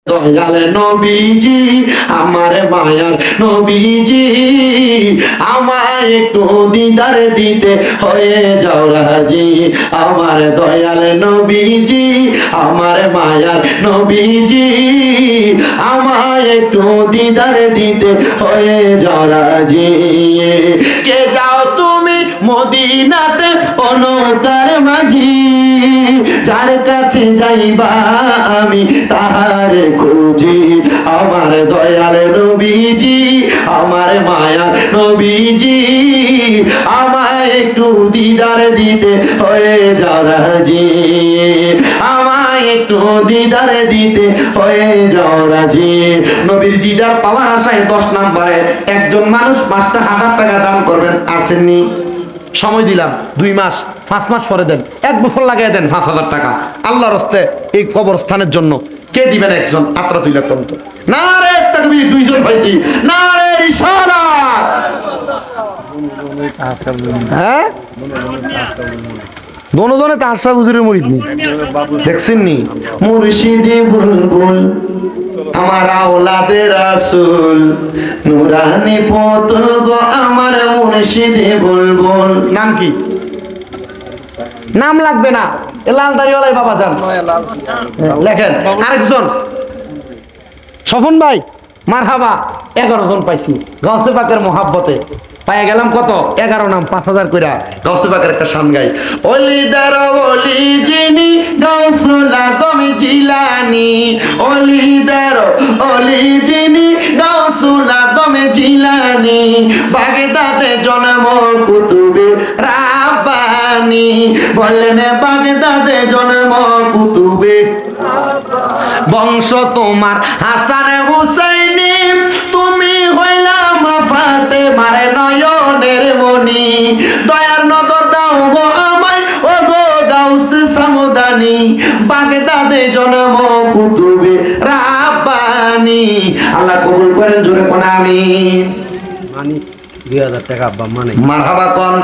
দয়াল নবীজি আমার মায়ার নবীজি আমায় একটু দিদার দিতে হয়ে যাও রাজি। আমার দয়াল নবীজি আমার মায়ার নবীজি আমায় একটু দিদার দিতে হয়ে যাও রাজি। কে যাও তুমি মদিনাতে অনকার মাঝি, যার কাছে যাইবা আমি তাহার খুঁজি। আমার দয়াল নবীজি আমার মায়ার নবীজি আমায় একটু দিদার দিতে হয়ে যাও রাজি। আমায় একটু দিদার দিতে হয়ে যাও রাজি। নবীর দিদার পাওয়ার আশায় 10 নম্বরে একজন মানুষ 5,000 টাকা দান করবেন। আসেননি? সময় দিলাম 2 মাস 5 মাস পরে দেন, 1 বছর লাগিয়ে দেন 5,000 টাকা আল্লাহর হস্তে এই কবরস্থানের জন্য। কে দিবেন? একজন আত্রা তুইলা করুন তো। না রে তাকবীর, 2 জন পাইছি। না রে রিসালাত। হ্যাঁ দোনোজনে তো আশরাফ হুজুরের মুরিদ নি, দেখছেন নি? মুর্শিদে বুলবুল আমার আওলাদে রাসূল, নূরানি পুতুল গো আমার মুর্শিদে বুলবুল। নাম কি? নাম লাগবে না, এ লাল দাড়িওয়ালাই বাবা যান লেখেন। আরেকজন স্বপন ভাই মারহাবা, 11 জন পাইছি গাউসে পাকের মোহাব্বতে। পায়ে গেলাম কত? 11 নাম 5,000 কইরা গাউসে পাকের একটা শান গাই। ওলিদার ওলি যিনি গাউসুল আজম জিলানী, ওলিদার ওলি যিনি গাউসুল আজম জিলানী, বাগদাদে জন্ম কুতুবে রাব্বানী। বললেন বাগদাদে জন্ম কুতুবে, বংশ তোমার হাসান হুসাইনি, তুমি হইলাম ফাতেমার নয়নের মনি। দয়ার নজর দাও গো আমায় ও গো গাউসে সামদানি, বাগদাদে জন্ম কুতুবে রাব্বানী। আল্লাহ কবুল করেন, জোরে কোন আমিন। মানিক 2000 টাকা আব্বা মানিক। মারহাবা কোন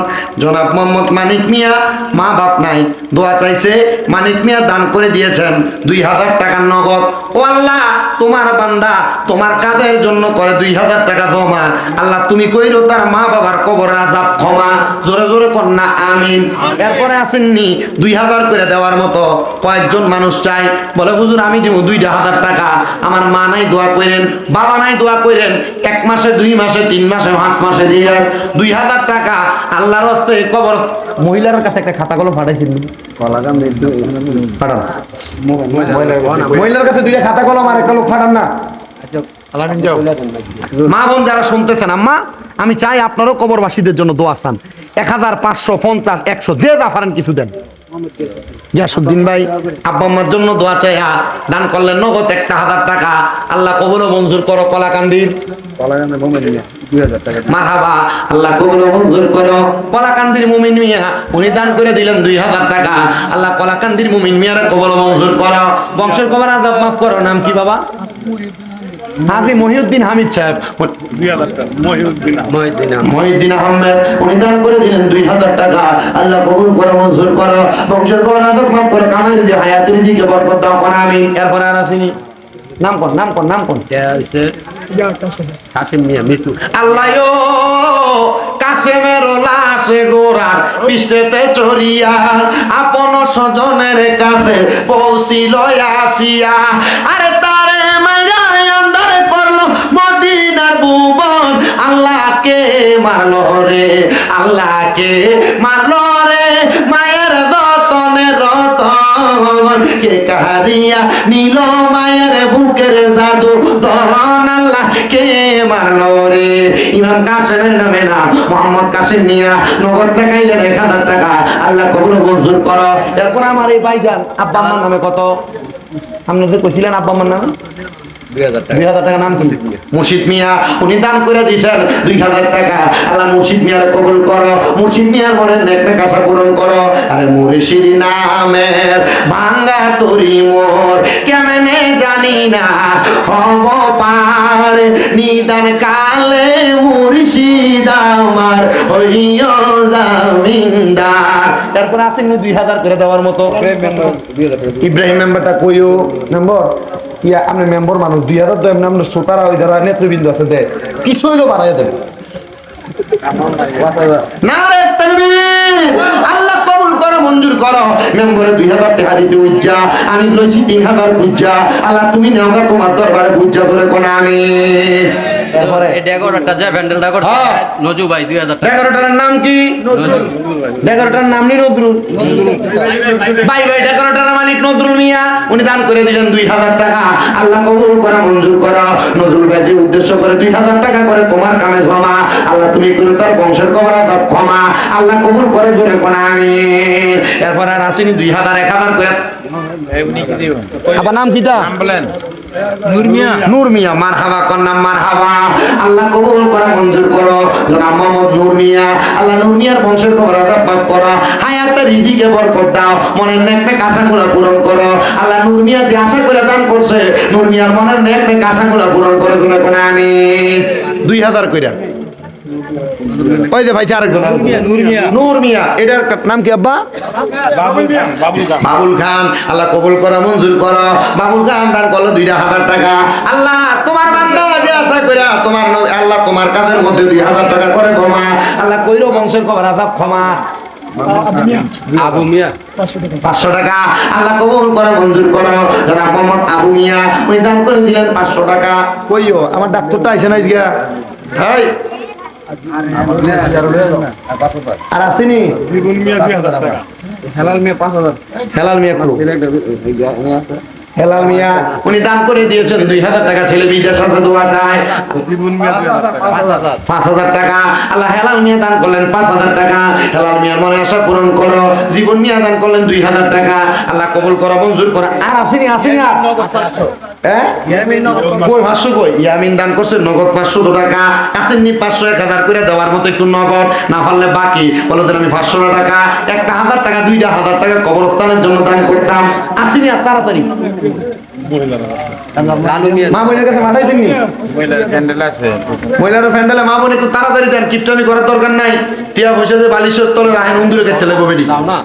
জনাব মোহাম্মদ মানিক মিয়া, মা বাপ নাই, দোয়া চাইছে, মানিক মিয়া দান করে দিয়েছেন 2000 টাকা নগদ। ও আল্লাহ তোমার বান্দা তোমার কাজের জন্য করে 2000 টাকা জমা। আল্লাহ তুমি কইরো তার মা বাবার কবর আযাব ক্ষমা, জোরে জোরে কোন না আমিন। এরপরে আসেননি 2000 করে দেওয়ার মতো কয়েকজন মানুষ চাই, বলে হুজুর আমি দিব 2000 টাকা, আমার মা নাই দোয়া কইরেন, বাবা নাই দোয়া কইরেন, 1 মাসে 2 মাসে 3 মাসে 5 মাসে দিয়ে 2000 টাকা আল্লাহর হস্তে কবর। মহিলার কাছে একটা খাতা কলম পাঠাইছিল, পাঠান মহিলার কাছে 2টা খাতা কলম আর একটা লোক পাঠান না। মা বোন যারা শুনতেছেন, আম্মা আমি চাই আপনারও কবরবাসীদের জন্য দোয়া চান। 1000 500 50 100 যে যা পারেন কিছু দেন। ইয়াসুদ্দিন ভাই আব্বা আম্মার জন্য দোয়া চাই, দান করলেন নগদ 1000 টাকা। আল্লাহ কবুল ও মঞ্জুর করো। কলাকান্দির মারহাবা, আল্লাহ কবুল ও মঞ্জুর করো। কলাকান্দির মুমিন মিয়া উনি দান করে দিলেন 2000 টাকা। আল্লাহ কলাকান্দির মুমিন মিয়ার কবুল ও মঞ্জুর করো, বংশের কবর আযাব মাফ করো। নাম কি বাবা? হাজী মহিউদ্দিন হামিদ সাহেব, 2000 টাকা মহিউদ্দিন আহমেদ উনি দান করে দিলেন 2000 টাকা। আল্লাহ কবুল করো, মঞ্জুর করো, বংশের কবর আযাব মাফ করো, কামাই রিজিক হায়াতের রিজিকে বরকত দাও। কোন আমিন। এরপর আর আসেনি, নাম কোন নাম কোন নাম কোন? কাসিম মিয়া মিতু। আল্লাহ কাসেমের লাশে গোরার পৃষ্ঠেতে চড়িয়া আপন স্বজনের কাছে পৌঁছিল আসিয়া, আরে তারে মাইরা আন্দার করলো মদিনার ভুবন। আল্লাহকে মারলো রে, আল্লাহকে মারলো রে, মায়ের যতনের রতন কে কাহারিয়া নিল মায়ের বুকের জাদু দহন। আল্লাহ কে মারলো রে। ইমাম কাসেমের নামে না, মোহাম্মদ কাসেম মিয়া নগদ দেখাইলেন 1000 টাকা। আল্লাহ কবুল মঞ্জুর করো। এরপর আমার এই ভাইজান আব্বা আম্মার নামে কত? আপনি যে কইছিলেন আব্বা আম্মার নামে 2000 টাকা। নাম কি? মুর্শিদ মিয়া, উনি দান করে দিয়েছেন 2000 টাকা। আল্লাহ মুর্শিদ মিয়ার কবুল করো, মুর্শিদ মিয়ার মনের নেক আশা পূরণ করো। আরে মুর্শিদ নামের ভাঙ্গা তরি মোর কেমনে জানি না হব পার, নিদান কালে মুর্শিদ আমার হইও জামিনদার। এরপরে আসেননি 2000 করে দেওয়ার মতো। ইব্রাহিম মেম্বারটা কইও মেম্বার ইয়া আপনি মেম্বার মানুষ 2000 তো এমনি আপনার ছোটারা ওই যারা নেতৃবৃন্দ আছে দে কিছু হইলেও বাড়াইয়া দেবে। নারে তাকবীর, আল্লাহ কবুল করো মঞ্জুর করো। মেম্বারে 2000 টাকা দিতে উজ্জা, আমি লইছি 3000 উজ্জা। আল্লাহ তুমি নেও গা তোমার দরবারে উজ্জা করে কোন আমি। তারপরে এই ডেকোরেটরটা যে প্যান্ডেলটা করছে নজু ভাই 2000 টাকা। ডেকোরেটরের নাম কি? নজু ডেকোরেটরের নাম নি নজরুল ভাই ভাই ডেকোরেটরের মালিক নজরুল মিয়া, উনি দান করে দিলেন 2000 টাকা। আল্লাহ কবুল করা মঞ্জুর করা। নজরুল ভাইকে উদ্দেশ্য করে 2000 টাকা করে তোমার কামে জমা। আল্লাহ তুমি করে তার বংশের কবরা তার ক্ষমা। আল্লাহ কবুল করে জোরে কোন আমি। এরপর আর আসেনি 2000 1000 করে। আবার নাম কিটা? নূর মিয়া মারহাবা কন্নাম মারহাবা। আল্লাহ কবুল করা মঞ্জুর করো জনাব মোহাম্মদ নূর মিয়া। আল্লাহ নূর মিয়ার বংশের কবর আযাব মাফ করো, হায়াতে রিজিকে বরকত দাও, মনের নেক নেক আশাগুলো পূরণ করো। আল্লাহ নূর মিয়া যে আশা করে দান করছে নূর মিয়ার মনের নেক নেক আশাগুলো পূরণ করো জোরে কোন আমি। 2000 কইরা ওই যে ভাই আরেকজন নূর মিয়া, এটার নাম কি আব্বা? বাবুল খান। আল্লাহ কবুল করা মঞ্জুর করো। বাবুল খান দান করলো 2000 টাকা। আল্লাহ তোমার বান্দা যে আশা কইরা তোমার আল্লাহ তোমার কাজের মধ্যে 2000 টাকা করে ক্ষমা। আল্লাহ কইরো বংশের কবর আযাব ক্ষমা। আবু মিয়া 500 টাকা। আল্লাহ কবুল করে মঞ্জুর করো জনাব মোহাম্মদ আবু মিয়া, উনি দান করে দিলেন 500 টাকা। কইও আমার ডাক্তারটা আইছে না আজকে? হাই আর আসেনি? হেলাল মিয়া 5000। হেলাল মিয়া কো? হেলাল মিয়া উনি দান করে দিয়েছেন 2000 টাকা। ছেলে বিদেশ আছে দোয়া চায় 5000 টাকা। আল্লাহ হেলাল মিয়া দান করলেন 5000 টাকা। হেলাল মিয়ার মনে আশা পূরণ করো। জীবন মিয়া দান করলেন 2000 টাকা। আল্লাহ কবুল করো মঞ্জুর করো। আর আসেনি আসেনি আর কই 500 কই? ইয়ামিন দান করছে নগদ 500 টাকা। আসেননি 500 1000 করে দেওয়ার মতো একটু নগদ, না পারলে বাকি বলে দেন আমি 500 টাকা, একটা 1000 টাকা 2000 টাকা কবরস্থানের জন্য দান করতাম। আসেনি আর তাড়াতাড়ি মা বোনের কাছে পাঠাইছেন নি? মহিলার প্যান্ডেলে মা বোন একটু তাড়াতাড়ি দেন, কিপটামি করার দরকার নাই। টিয়া পয়সা যে বালিশের তলে রাখেন উন্দুরে কেটে লাগবে বেডি। দাও না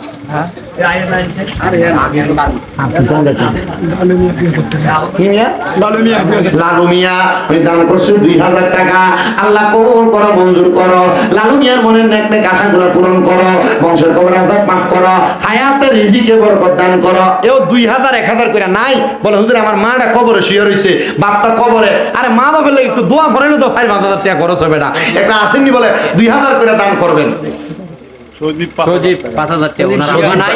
লালু মিয়া উনি দান করছেন 2000 টাকা। আল্লাহ কবুল করো মঞ্জুর করো। লালু মিয়ার মনের নেক নেক আশাগুলো পূরণ করো, বংশের কবর আযাব মাফ করো, হায়াতে রিজিকে বরকত দান করো। এও 2000 1000 করে নাই বলে হুজুর আমার মাটা কবরে শুয়ে রইছে, বাপটা কবরে। আরে মা বাবার লাগি একটু দোয়া করেন তো 5000 টাকা খরচ হবে না। একটা আসেননি বলে 2000 করে দান করবেন। সজীব 5000 টাকা ওনার আব্বা নাই।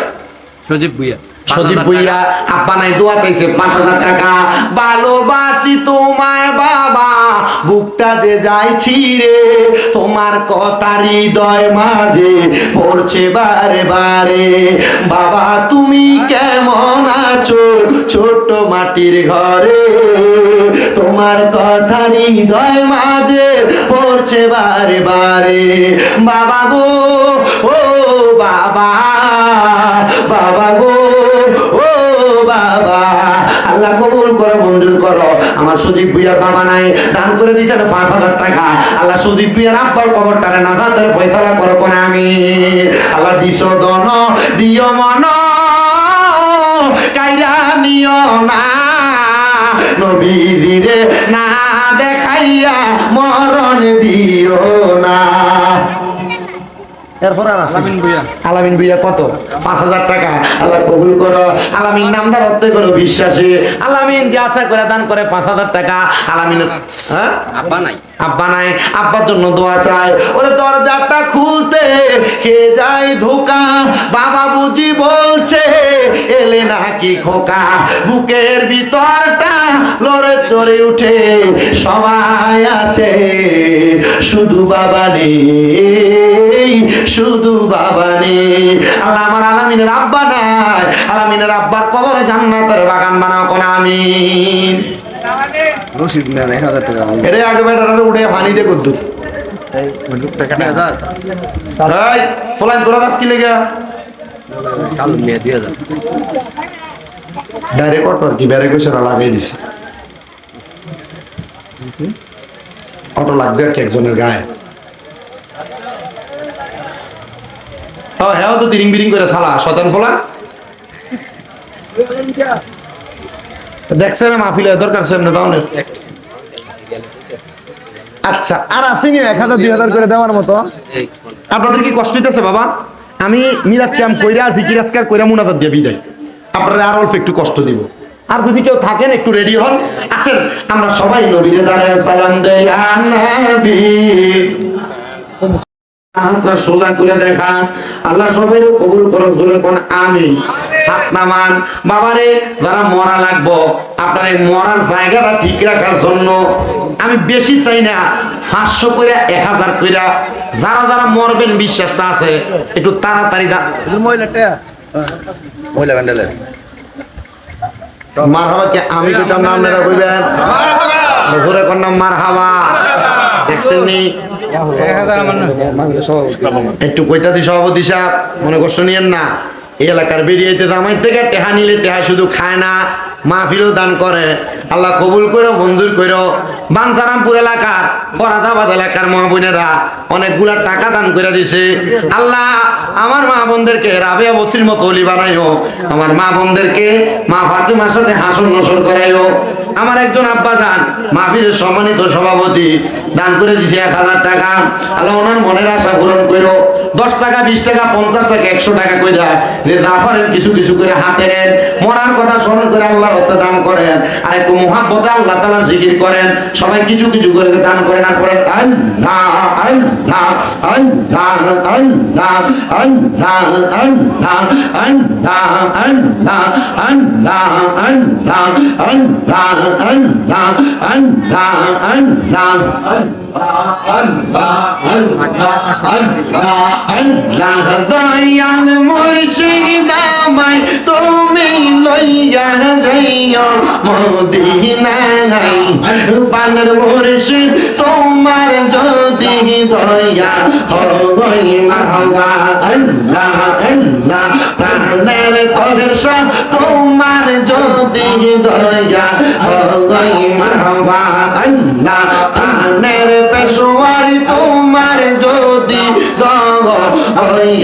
সজীব ভুইয়া সজীব ভুইয়া আব্বা নাই দোয়া চাইছে 5000 টাকা। ভালোবাসি তোমায় বাবা, বুকটা যে যাইছি রে, তোমার কথা হৃদয় মাঝে পড়ছে বারে বারে। বাবা তুমি কেমন আছো ছোট মাটির ঘরে, তোমার কথা হৃদয় মাঝে পড়ছে বারে বারে। বাবা গো ও বাবা, বাবা গো ও বাবা। আল্লাহ কবুল করো মঞ্জুর করো। আমার সজীব ভুইয়ার বাবা নাই, দান করে দিয়েছেন 5000 টাকা। আল্লাহ সজীব ভুইয়ার আব্বার কবরটারে না তাদের ফয়সালা করো কোন আমি। আল্লাহ দিশো দন দিও মন কাইরা নিও না, নবীজিরে না দেখাইয়া মরণ দিও না। এরপর আর আছে আলামিন ভুইয়া কত? 5000 টাকা। আল্লাহ কবুল করো। আলামিন নামদার অর্থ করো বিশ্বাসী। আলামিন যে আশা করে দান করে 5000 টাকা। আলামিন হ্যাঁ আব্বা নাই। আব্বা নাই, আব্বার জন্য দোয়া চাই। ওরে দরজাটা খুলতে কে যায় ধোকা, বাবা বুঝি বলছে এলে নাকি খোকা। বুকের ভিতরটা লড়ে চড়ে উঠে, সবাই আছে শুধু বাবা নেই, শুধু বাবা নেই। আল্লাহ আমার আলামিনের আব্বা নাই, আলামিনের আব্বার কবরে জান্নাতের বাগান বানাও কোন আমিন। রশিদ নেন 1000 টাকা। এরে আগে বেটারে উঠে পানিতে কদ্দুর এই ফলাইন তোরা দাস কি লেগা কালু মিয়া 2000 ডাইরেক্ট অটো কি ব্যারে কইছে লাগাই দিছে। অটো লাগছে আর কি একজনের গায়ে। হ্যাঁ তো তিরিং বিরিং করে সালা শতান ফলা দেখছেন মাহফিলে দরকার সামনে দাওনের। আচ্ছা আর আসেনি 1000 2000 করে দেওয়ার মতো? আপনাদের কি কষ্ট হইতেছে বাবা? আমি মিলাদ ক্যাম্প কইরা জিকির আজকার কইরা মুনাজাত দিয়ে বিদায়, আপনারা আর অল্প একটু কষ্ট দিব। আর যদি কেউ থাকেন একটু রেডি হন, আসেন আমরা সবাই নবীরে দাঁড়ায় সালাম দেই। নবী আপনার সোজা করে দেখা, আল্লাহ সবাই কবুল করুন, জোরে কোন আমিন। হাত নামান। বাবারে যারা মরা লাগবো আপনার এই মরার জায়গাটা ঠিক রাখার জন্য আমি বেশি চাই না, 500 কইরা 1000 কইরা যারা যারা মরবেন বিশ্বাসটা আছে একটু তাড়াতাড়ি মহিলা ব্যান্ডেলে মারহাবা কে আমি কইতাম না আপনারা কইবেন জোরে কোন নাম মারহাবা। দেখছেন নি একটু কইতাছি সভাপতি সাহেব মনে কষ্ট নিয়েন না, এই এলাকার বেরিয়েতে জামাই থেকে টেহা নিলে টেহা শুধু খায় না, মাহফিলও দান করে। আল্লাহ কবুল করো, মঞ্জুর করো। বাঞ্ছারামপুর এলাকার ফরাদাবাদ এলাকার মা বোনেরা অনেকগুলা টাকা দান করে দিছে। আল্লাহ আমার মা বোনদেরকে রাবেয়া বসির মতো অলি বানাইও, আমার মা বোনদেরকে মা ফাতেমার সাথে হাসন নসর করাইও। আমার একজন আব্বা যান মাহফিলের সম্মানিত সভাপতি দান করে দিছে 1000 টাকা। আল্লাহ ওনার মনের আশা পূরণ করো। 10 টাকা 20 টাকা 50 টাকা 100 টাকা কইরা যে জাফারের কিছু কিছু করে হাতে নেন, মরার কথা স্মরণ করে আল্লাহর রাস্তা দান করেন, আর একটু মুহাব্বতে আল্লাহ তাআলা জিকির করেন। সবাই কিছু কিছু করে দান করেন আর করেন আল্লাহ আল্লাহ আল্লাহ আল্লাহ আল্লাহ আল্লাহ আল্লাহ আল্লাহ আল্লাহ আল্লাহ আল্লাহ আল্লাহ আল্লাহ আল্লাহ আল্লাহ দয়াল মুর্শিদ আমায় তুমি লইয়া যাইও মদিনায়, বানর মুর্শিদ তোমার যদি দয়া হয় মারহাবা। আল্লাহ আল্লাহ প্রাণের তরসা তোমার যদি দয়া হয় মারহাবা। আল্লাহ প্রাণের পেশোয়ারি তোমার যদি দয়া হয়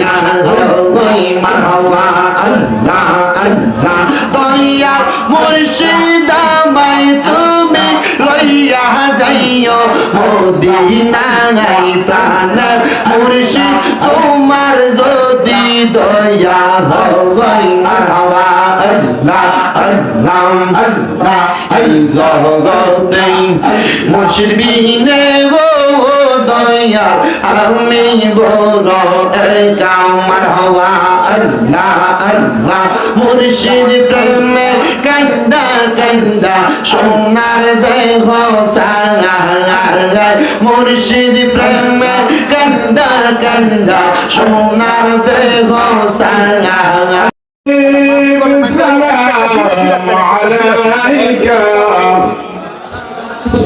মারহাবা। আল্লাহ আল্লাহ দয়া মুর্শিদ আমায় তুমি লইয়া যাইও মদিনায়, প্রাণের মুর্শিদ তোমার যদি দয়া হয় মারহাবা। আল্লাহ আল্লাহ আল্লাহ এই জগতে মুর্শিদ বিনে গো দয়া আমি বড় একা মারহাবা। আল্লাহ আল্লাহ মুর্শিদ প্রেমে কান্দা কান্দা সোনার দেহ সাঙ্গার, মুর্শিদ প্রেমে কান্দা কান্দা সোনার দেহ সাঙ্গার। السلام عليك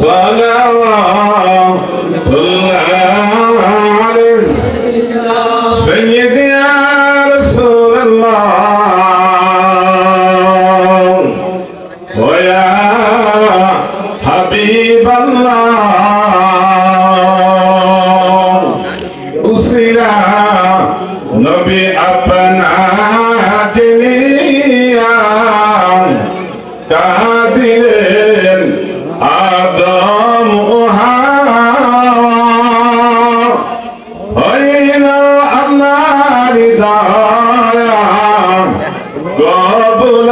صلوات الله عليك سيدي يا رسول الله ويا حبيب الله أسرى نبي अपना কাদিরেন আদম ও হাওয়া হইল আল্লাহর দয়া কবুল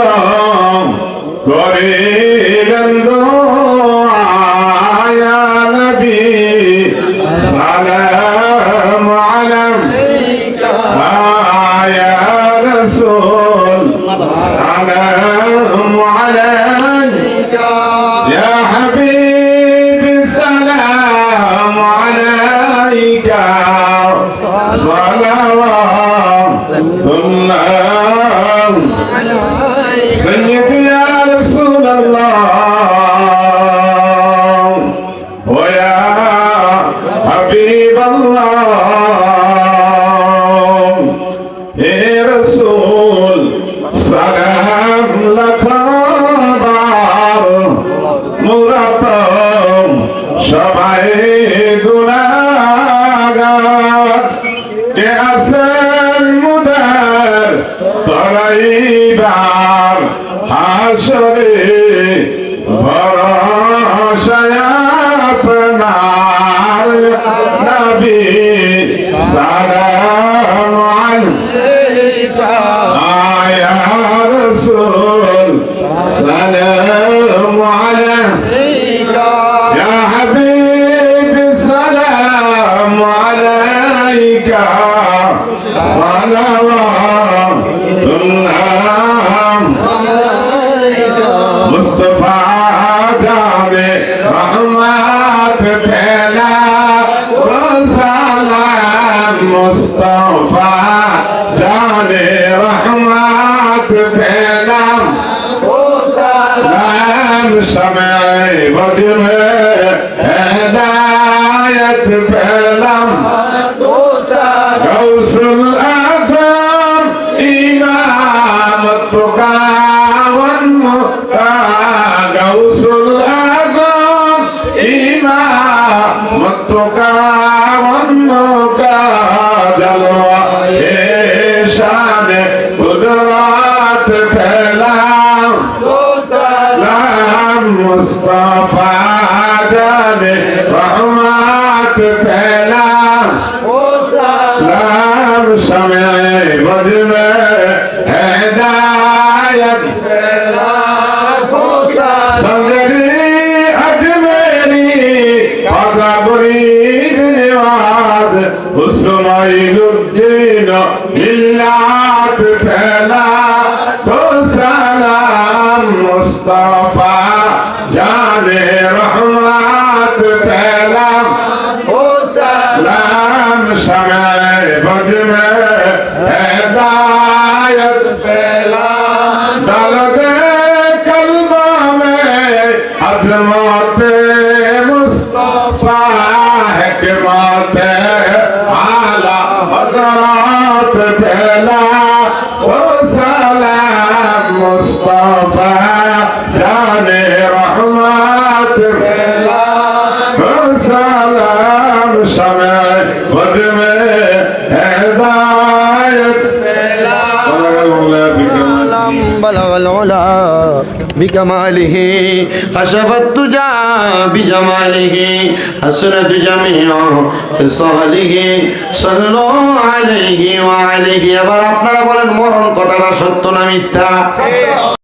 করিলেন দোয়া ইয়া নবী সালাম আলাইকা ইয়া রাসূল সালাম আলাইকা ইয়া হাবিবি সালাম আলাইকা সালাওয়াতুল্লাহ সাইয়্যিদি ইয়া রাসূলুল্লাহ ওয়া ইয়া হাবিবাল্লাহ হে রাসূল সালাম লাখাবার মুরাতম সবাই গুনাহগার কে আছেন এইবার হাসরে ভরসায় আপনার নবী সালাম আলাইকা ইয়া রাসূল সালাম আলাইকা ইয়া হাবিব সালাম আলাইকা मुस्तफा जाने रहमत फैला वो सलाम मुस्तफा जाने रहमत फैला वो सलाम समय बद में हिदायत फैला वो सलाम गौसुल आज़म इमाम तुका गौसुल आज़म इमाम तुका का जलवा शान कुदरत फैला सलाम मुस्तफा जाने रहमत फैला सलाम समय बद में हिदायत फैला संगरी अजमेरी खाजा बुरीद निवाज उस्माइलुद्दीन मिल्लात फैला तो सलाम मुस्तफा जाने रहमत फैला ओ सलाम समय बद में हिदायत फैला दलदे अज़मत मुस्तफा हिकमत आला हज़रत फैला वो सलाम मुस्तफा जाने रहमत फैला वो सलाम समय बद में हिदायत फैला بلغ العلا بكماله خشف الدجى بجماله حسنت جميع خصاله صلوا عليه وعليه এবার আপনারা বলেন মরণ কথাটা সত্য না মিথ্যা?